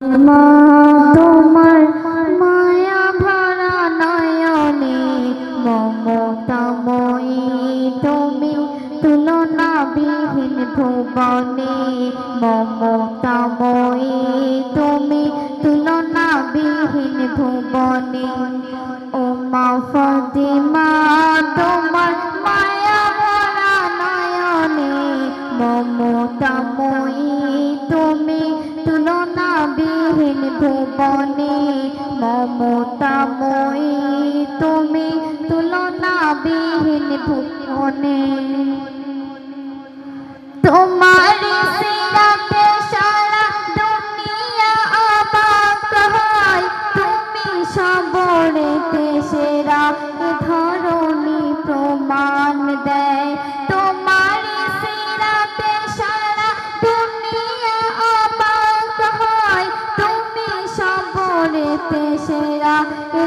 মা তোমার মায়া ভরা নয়নে মমতাময়ী তুমি তুলনাবিহীন ভুবনে মমতাময়ী তুমি তুলনাবিহীন ভুবনে ও মা ফাতিমা তোমার মায়া ভরা নয়নে মমতাময়ী তুমি তুলনাবিহীন ভুবনে মমতাময়ী তুমি তুলনাবিহীন ভুবনে তোমার সিরাতে সারা দুনিয়া অবাক হয় তুমি সবরেতে সেরা ধরণী প্রমাণ দেয় তোমার সিরাতে সারা দুনিয়া অবাক হয় তুমি সবরেতে সেরা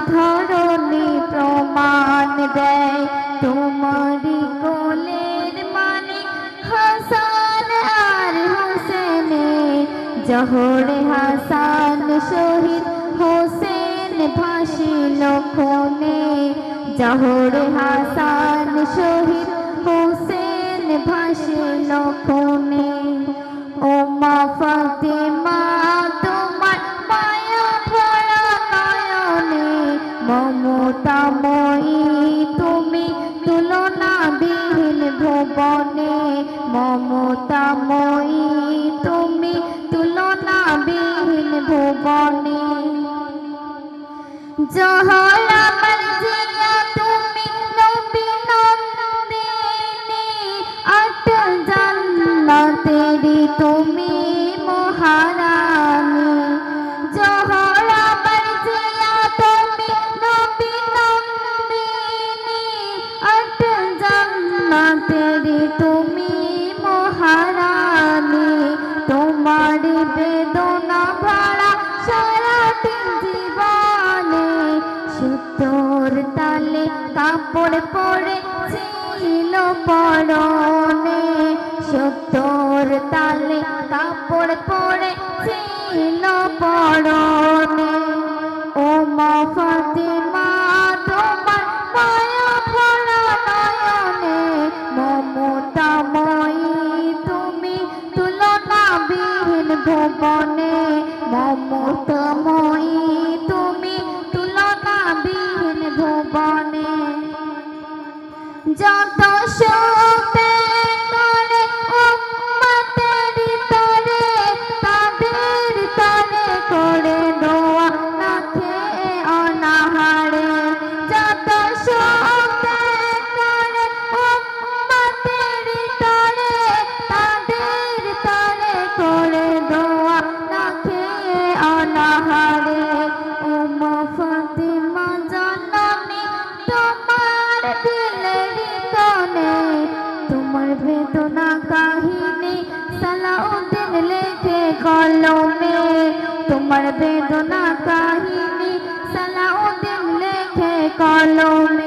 ধরণী প্রমাণ দেয় তোমারি কোলের মালিক হাসান আর হোসেনে জহরে হাসান শহীদ হোসেন ভাসিল খুনে জহরে হাসান শহীদ হোসেন ভাসিল খুনে ও মা ফাতিমা তোমার মায়া ভরা নয়নে মমতাময়ী তুমি তুলনাবিহীন ভুবনে মমতাময়ী তুমি তুলনাবিহীন ভুবনে জহরা মর্জিয়া তুমি নবী নন্দিনী আট জান্নাতেরি তুমি মহারানী জহরা মর্জিয়া তুমি নবী নন্দিনী আট জান্নাতেরি তুমি মহারানী তোমার বেদনা ভরা সারাটি জীবনে সত্তর তালে কাপড় পরে ছিল পরনে সত্তর তালে কাপড় পরে ছিল পরনে ও মা ফাতিমা তোমার মায়া ভরা নয়নে মমতাময়ী তুমি তুলনাবিহীন ভুবনে মমতাময়ী তুমি তুলনাবিহীন ভুবনে যত শোকে করে উম্মতের তরে তাদের তরে করে দোয়া না খেয়ে অনাহারে যত শোকে করে উম্মতের তরে তাদের তরে করে দোয়া না খেয়ে অনাহারে ও মা ফাতিমা জননী তোমার দিলের কোণে তোমার বেদনা কাহিনী সালাউদ্দিন লেখে কলমে তোমার বেদনা কাহিনী সালাউদ্দিন লেখে কলমে